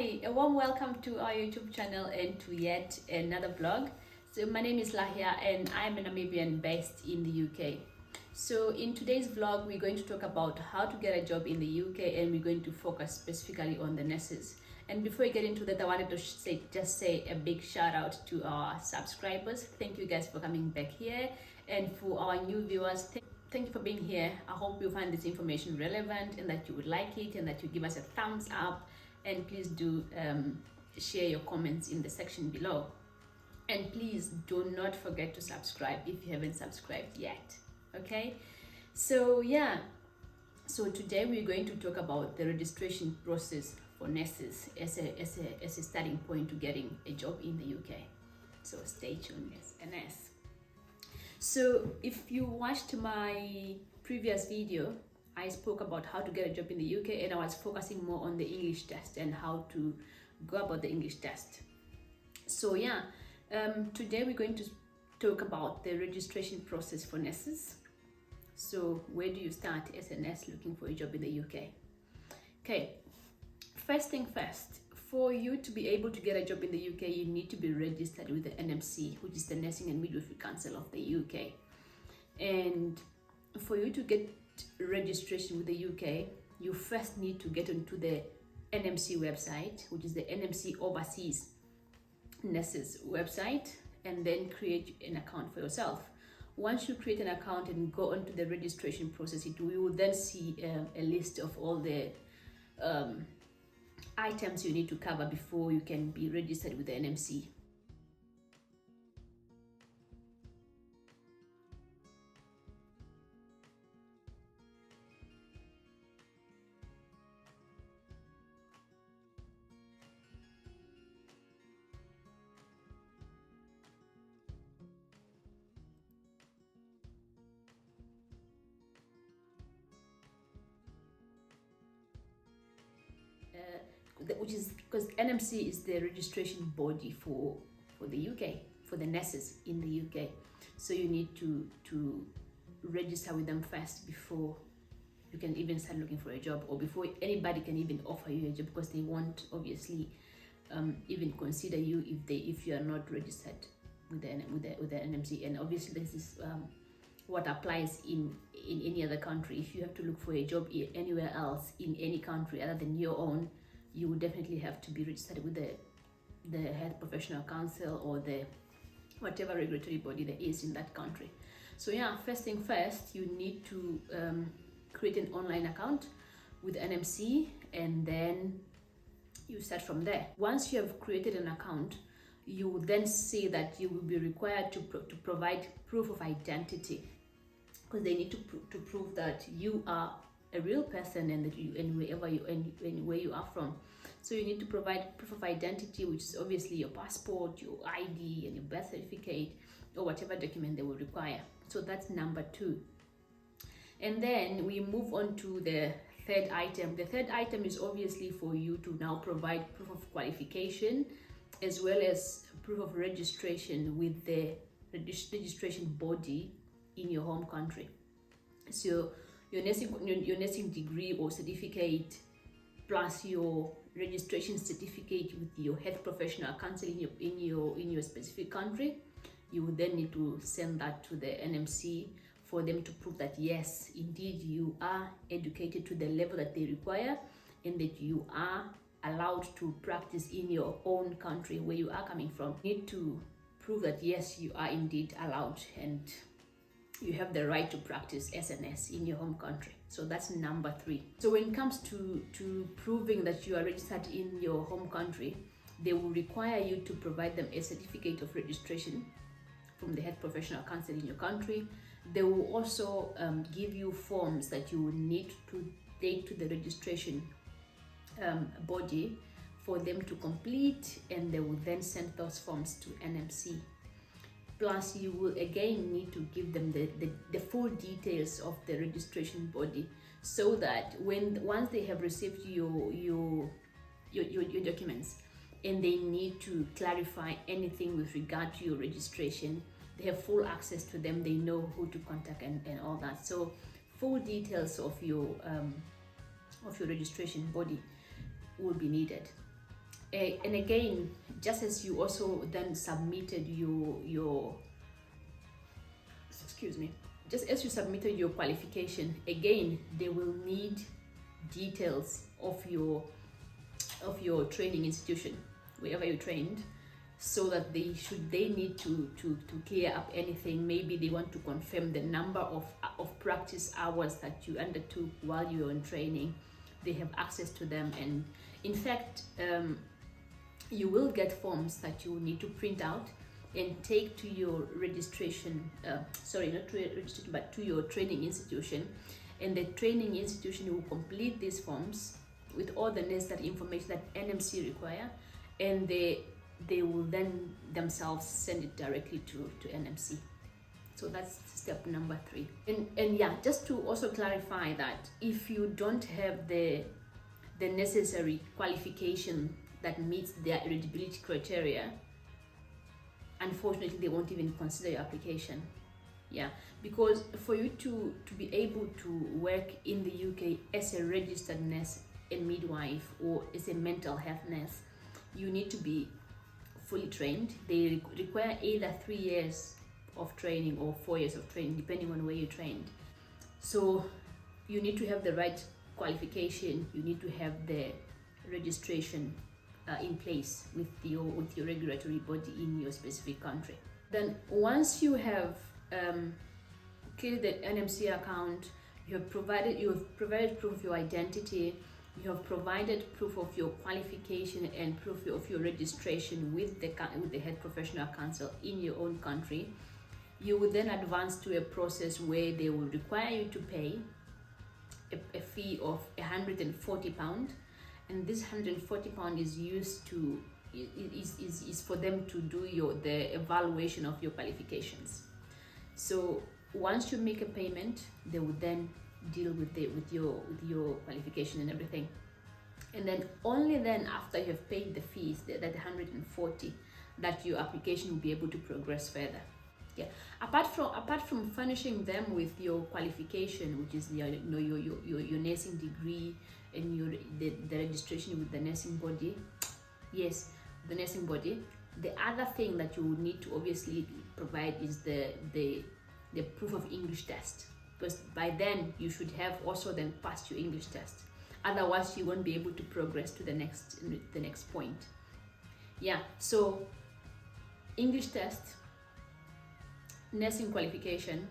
Hi, a warm welcome to our YouTube channel and to yet another vlog. So my name is Lahia and I'm a Namibian based in the UK. So in today's vlog, we're going to talk about how to get a job in the UK, and we're going to focus specifically on the nurses. And before we get into that, I wanted to say a big shout out to our subscribers. Thank you guys for coming back here, and for our new viewers, thank you for being here. I hope you find this information relevant and that you would like it and that you give us a thumbs up. And please do share your comments in the section below. And please do not forget to subscribe if you haven't subscribed yet. Okay, so today we're going to talk about the registration process for nurses as a starting point to getting a job in the UK. So stay tuned as a nurse. So if you watched my previous video, I spoke about how to get a job in the UK, and I was focusing more on the English test and how to go about the English test. So today we're going to talk about the registration process for nurses. So where do you start as a nurse looking for a job in the UK? Okay, first thing first, for you to be able to get a job in the UK, you need to be registered with the NMC, which is the Nursing and Midwifery Council of the UK. And for you to get registration with the UK, you first need to get onto the NMC website, which is the NMC Overseas Nurses website, and then create an account for yourself. Once you create an account and go onto the registration process, you will then see a list of all the items you need to cover before you can be registered with the NMC. Which is because NMC is the registration body for the UK, for the nurses in the UK. So you need to register with them first before you can even start looking for a job, or before anybody can even offer you a job, because they won't obviously even consider you if you are not registered with the NMC. And obviously this is what applies in any other country. If you have to look for a job anywhere else in any country other than your own, you would definitely have to be registered with the Health Professional Council or the whatever regulatory body there is in that country. So first thing first, you need to create an online account with NMC, and then you start from there. Once you have created an account, you will then see that you will be required to provide proof of identity, because they need to prove that you are a real person and that where you are from. So you need to provide proof of identity, which is obviously your passport, your ID, and your birth certificate, or whatever document they will require. So that's number 2. And then we move on to the third item. The third item is obviously for you to now provide proof of qualification, as well as proof of registration with the registration body in your home country. So your nursing degree or certificate, plus your registration certificate with your health professional council in your specific country, you will then need to send that to the NMC for them to prove that yes, indeed you are educated to the level that they require, and that you are allowed to practice in your own country where you are coming from. You need to prove that yes, you are indeed allowed and you have the right to practice as a nurse in your home country. So that's number 3. So when it comes to proving that you are registered in your home country, they will require you to provide them a certificate of registration from the Health Professional Council in your country. They will also give you forms that you will need to take to the registration body for them to complete, and they will then send those forms to NMC. Plus, you will again need to give them the full details of the registration body, so that once they have received your documents and they need to clarify anything with regard to your registration, they have full access to them. They know who to contact and all that. So full details of your registration body will be needed. And again, just as you also then submitted your excuse me, just as you submitted your qualification, again they will need details of your training institution, wherever you trained, so that they need to clear up anything. Maybe they want to confirm the number of practice hours that you undertook while you were in training. They have access to them, and in fact, you will get forms that you will need to print out and take to your registration, sorry, not to your registration, but to your training institution. And the training institution will complete these forms with all the necessary information that NMC require, and they will then themselves send it directly to NMC. So that's step number 3. And yeah, just to also clarify that if you don't have the necessary qualification that meets their eligibility criteria, unfortunately they won't even consider your application. Yeah, because for you to be able to work in the UK as a registered nurse, a midwife, or as a mental health nurse, you need to be fully trained. They require either 3 years of training or 4 years of training, depending on where you trained. So you need to have the right qualification, you need to have the registration in place with your regulatory body in your specific country. Then once you have created the NMC account, you have provided proof of your identity, you have provided proof of your qualification and proof of your registration with the head professional council in your own country, you will then advance to a process where they will require you to pay a fee of £140, and this £140 is used to is for them to do the evaluation of your qualifications. So once you make a payment, they will then deal with your qualification and everything, and then only then after you have paid the fees, that 140, that your application will be able to progress further. Yeah, apart from furnishing them with your qualification, which is your nursing degree and the registration with the nursing body, yes, the nursing body, the other thing that you will need to obviously provide is the proof of English test, because by then you should have also then passed your English test. Otherwise you won't be able to progress to the next point. Yeah, so English test, nursing qualification,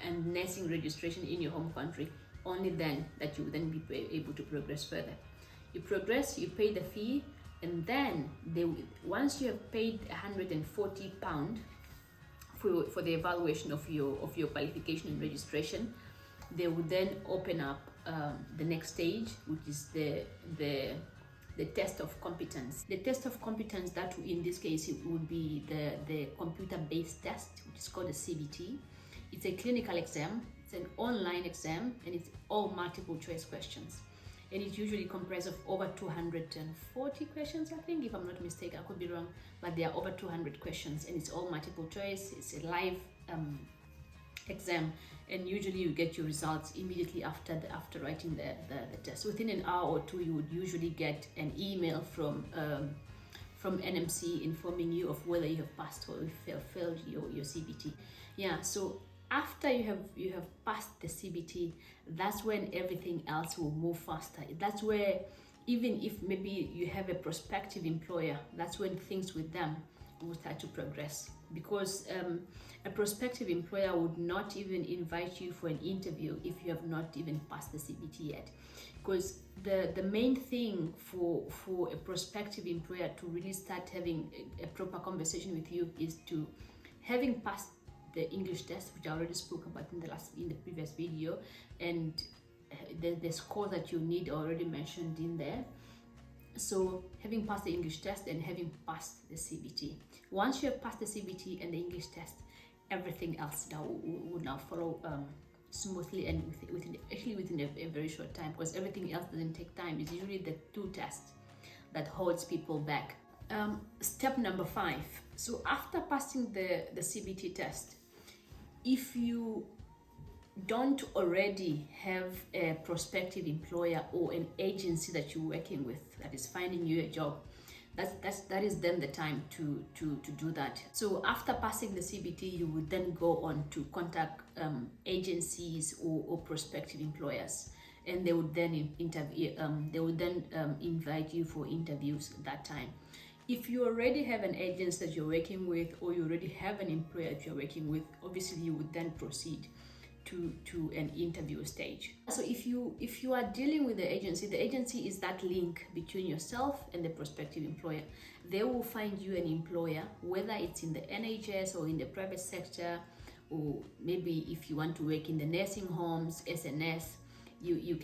and nursing registration in your home country, only then that you will then be able to progress further. You progress, you pay the fee, and then once you have paid £140 for the evaluation of your qualification and registration, they will then open up the next stage, which is the test of competence. The test of competence, that in this case it would be the computer-based test, which is called a CBT. It's a clinical exam, it's an online exam, and it's all multiple choice questions. And it usually comprises of over 240 questions, I think, if I'm not mistaken. I could be wrong, but there are over 200 questions, and it's all multiple choice. It's a live exam, and usually you get your results immediately after writing the test. Within an hour or two, you would usually get an email from NMC informing you of whether you have passed or you have failed your CBT. Yeah, so after you have passed the CBT, that's when everything else will move faster. That's where, even if maybe you have a prospective employer, that's when things with them will start to progress, because a prospective employer would not even invite you for an interview if you have not even passed the CBT yet. Because the main thing for a prospective employer to really start having a proper conversation with you is to having passed the English test, which I already spoke about in the previous video, and the score that you need already mentioned in there. So having passed the English test and having passed the CBT. Once you have passed the CBT and the English test, everything else now will now follow smoothly and within a very short time, because everything else doesn't take time. It's usually the 2 tests that holds people back. Step number 5. So after passing the CBT test, if you don't already have a prospective employer or an agency that you're working with that is finding you a job, that is then the time to do that. So after passing the CBT, you would then go on to contact agencies or prospective employers, and they would then invite you for interviews at that time. If you already have an agency that you're working with, or you already have an employer that you're working with, obviously you would then proceed to an interview stage. So if you are dealing with the agency is that link between yourself and the prospective employer. They will find you an employer, whether it's in the NHS or in the private sector, or maybe if you want to work in the nursing homes, SNS, you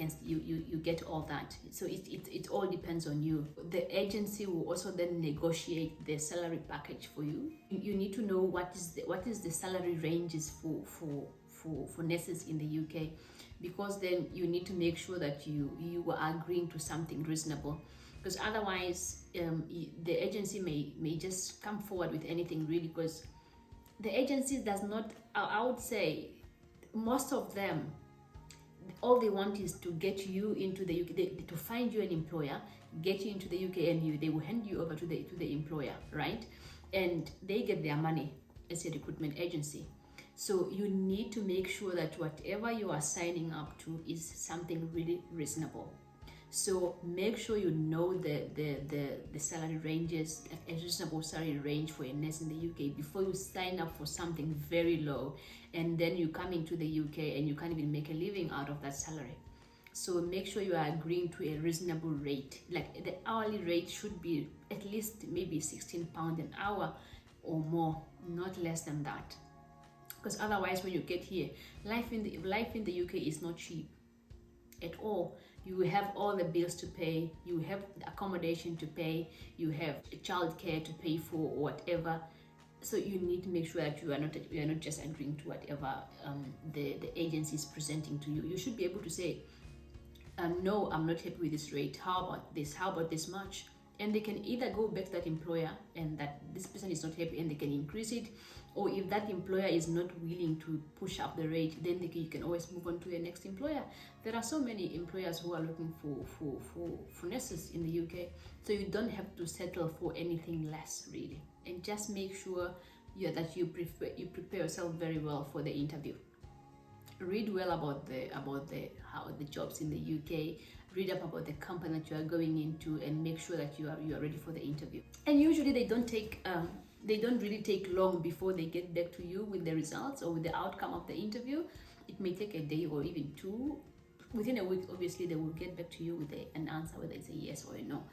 get all that. So it all depends on you. The agency will also then negotiate the salary package for you. You need to know what is the salary ranges for nurses in the UK, because then you need to make sure that you are agreeing to something reasonable, because otherwise the agency may just come forward with anything, really, because the agency does not, I would say most of them, all they want is to get you into the UK, to find you an employer, get you into the UK, and they will hand you over to the employer, right? And they get their money as a recruitment agency. So you need to make sure that whatever you are signing up to is something really reasonable. So make sure you know the salary ranges, a reasonable salary range for a nurse in the UK before you sign up for something very low, and then you come into the UK and you can't even make a living out of that salary. So make sure you are agreeing to a reasonable rate. Like the hourly rate should be at least maybe £16 an hour or more, not less than that. Because otherwise, when you get here, life in the UK is not cheap at all. You have all the bills to pay, you have accommodation to pay, you have childcare to pay for, or whatever. So you need to make sure that you are not just agreeing to whatever the agency is presenting to you. You should be able to say, no, I'm not happy with this rate. How about this? How about this much? And they can either go back to that employer and that this person is not happy, and they can increase it, or if that employer is not willing to push up the rate, then you can always move on to your next employer. There are so many employers who are looking for nurses in the UK, so you don't have to settle for anything less, really. And just make sure that you prepare yourself very well for the interview. Read well about the jobs in the UK. Read up about the company that you are going into, and make sure that you are ready for the interview. And usually they don't really take long before they get back to you with the results or with the outcome of the interview. It may take a day or even two. Within a week, obviously, they will get back to you with an answer, whether it's a yes or a no.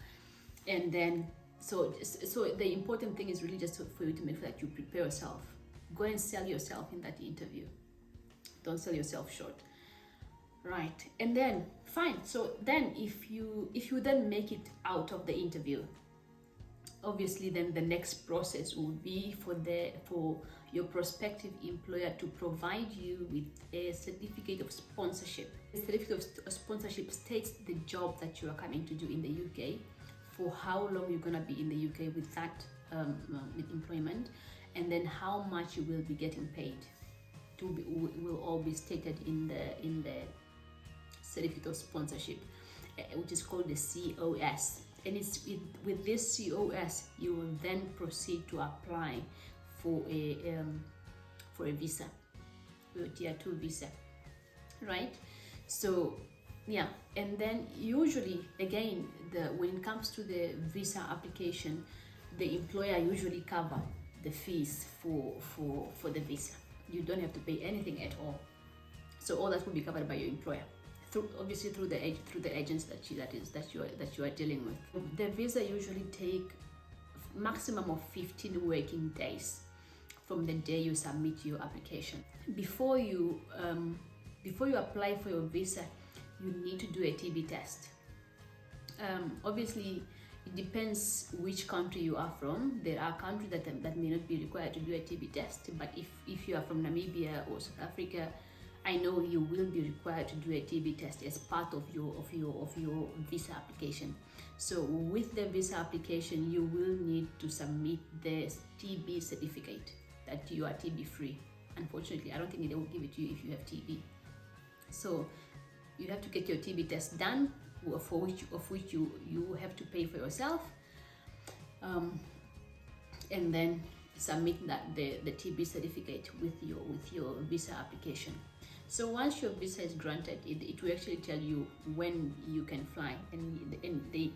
And then, so the important thing is really just for you to make sure that you prepare yourself. Go and sell yourself in that interview. Don't sell yourself short. Right, and then fine. So then if you then make it out of the interview, obviously then the next process will be for your prospective employer to provide you with a certificate of sponsorship. The certificate of sponsorship states the job that you are coming to do in the UK, for how long you're going to be in the UK with that with employment, and then how much you will be getting paid. Will all be stated in the certificate of sponsorship, which is called the COS. And it's with this COS you will then proceed to apply for a visa, your tier 2 visa, right? So yeah, and then usually again when it comes to the visa application, the employer usually cover the fees for the visa. You don't have to pay anything at all. So all that will be covered by your employer, obviously through the agents that you are dealing with. The visa usually take maximum of 15 working days from the day you submit your application. Before you apply for your visa, you need to do a TB test. Obviously, it depends which country you are from. There are countries that may not be required to do a TB test, but if you are from Namibia or South Africa, I know you will be required to do a TB test as part of your visa application. So with the visa application, you will need to submit the TB certificate that you are TB free. Unfortunately, I don't think they will give it to you if you have TB. So you have to get your TB test done, of which you have to pay for yourself. and then submit the TB certificate with your visa application. So once your visa is granted, it will actually tell you when you can fly, and the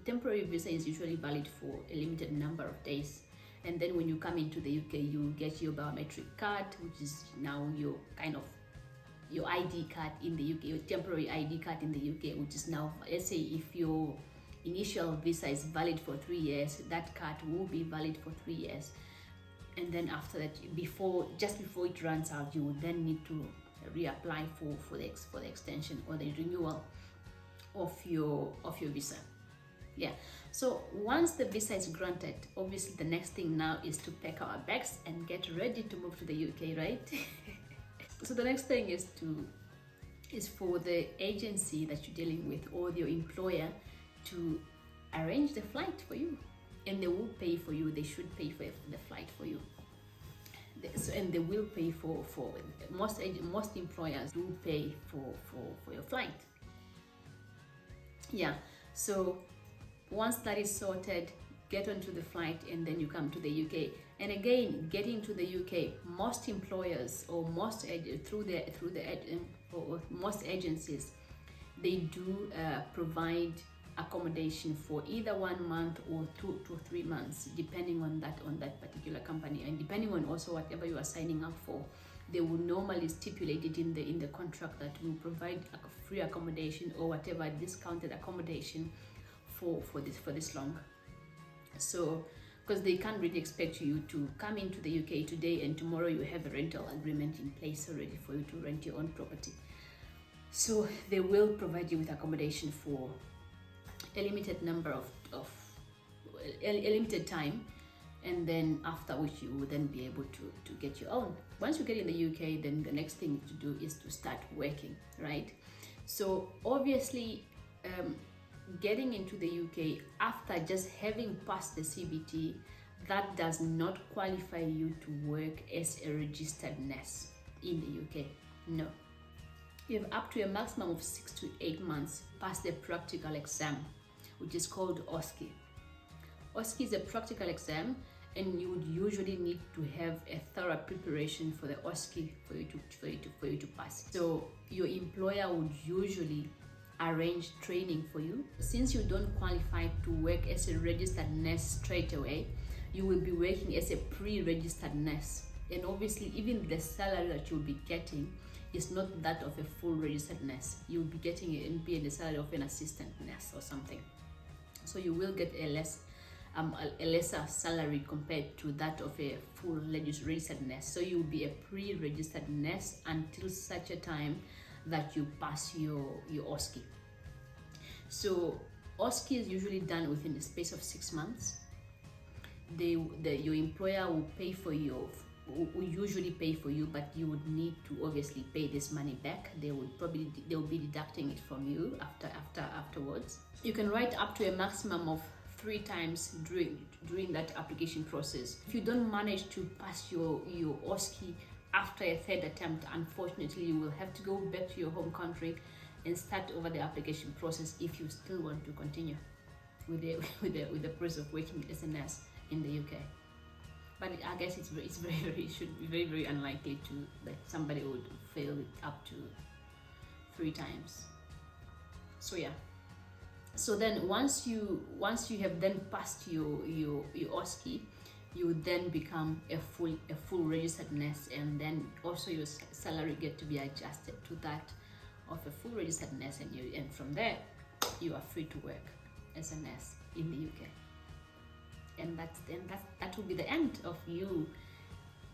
temporary visa is usually valid for a limited number of days. And then when you come into the UK, you get your biometric card, which is now your kind of your ID card in the UK, your temporary ID card in the UK, which is now, let's say if your initial visa is valid for 3 years, that card will be valid for 3 years. And then after that, just before it runs out, you will then need to reapply for the extension or the renewal of your visa. Yeah, so once the visa is granted, obviously the next thing now is to pack our bags and get ready to move to the UK, right? So the next thing is for the agency that you're dealing with or your employer to arrange the flight for you, and they will pay for you. They should pay for the flight for you. And they will pay for most employers do pay for your flight. Yeah, so once that is sorted, get onto the flight and then you come to the UK. And again, getting to the UK, most employers or most agencies, they do provide accommodation for either 1 month or 2 to 3 months, depending on that particular company, and depending on also whatever you are signing up for. They will normally stipulate it in the contract that will provide a free accommodation or whatever discounted accommodation for this long. So because they can't really expect you to come into the UK today and tomorrow you have a rental agreement in place already for you to rent your own property. So they will provide you with accommodation for a limited number of a limited time, and then after which you will then be able to get your own. Once you get in the UK, then the next thing to do is to start working, right? So obviously getting into the UK after just having passed the CBT, that does not qualify you to work as a registered nurse in the UK. No. You have up to a maximum of 6 to 8 months past the practical exam, which is called OSCE. OSCE is a practical exam, and you would usually need to have a thorough preparation for the OSCE for you to pass. So your employer would usually arrange training for you. Since you don't qualify to work as a registered nurse straight away, you will be working as a pre-registered nurse, and obviously even the salary that you'll be getting is not that of a full registered nurse. You'll be getting the salary of an assistant nurse or something. So you will get a lesser salary compared to that of a full registered nurse. So you'll be a pre-registered nurse until such a time that you pass your OSCE. So OSCE is usually done within the space of 6 months. Your employer will pay for you, will usually pay for you, but you would need to obviously pay this money back. They will be deducting it from you afterwards. You can write up to a maximum of 3 times during that application process. If you don't manage to pass your OSCE after a 3rd attempt, unfortunately you will have to go back to your home country and start over the application process if you still want to continue with the process of working as a nurse in the UK. But I guess it should be very unlikely that somebody would fail it up to 3 times. So yeah. So then once you have then passed your OSCE, you would then become a full registered nurse, and then also your salary get to be adjusted to that of a full registered nurse, and from there you are free to work as a nurse in the UK. And that will be the end of you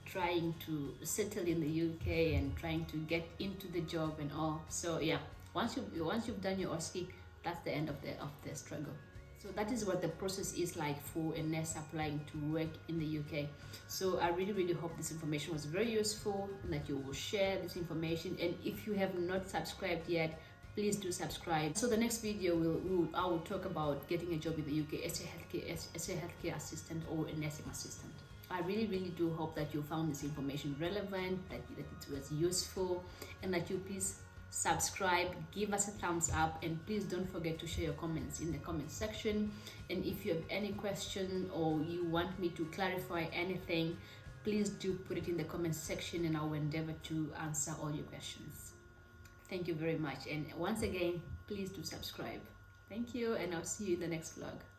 trying to settle in the UK and trying to get into the job and all. So yeah, once you've done your OSCE, that's the end of the struggle. So that is what the process is like for a nurse applying to work in the UK. So I really hope this information was very useful and that you will share this information. And if you have not subscribed yet, please do subscribe. So the next video I will talk about getting a job in the UK as a healthcare assistant or a nursing assistant. I really do hope that you found this information relevant, that it was useful, and that you please subscribe, give us a thumbs up, and please don't forget to share your comments in the comment section. And if you have any question or you want me to clarify anything, please do put it in the comment section and I will endeavor to answer all your questions. Thank you very much, and once again, please do subscribe. Thank you, and I'll see you in the next vlog.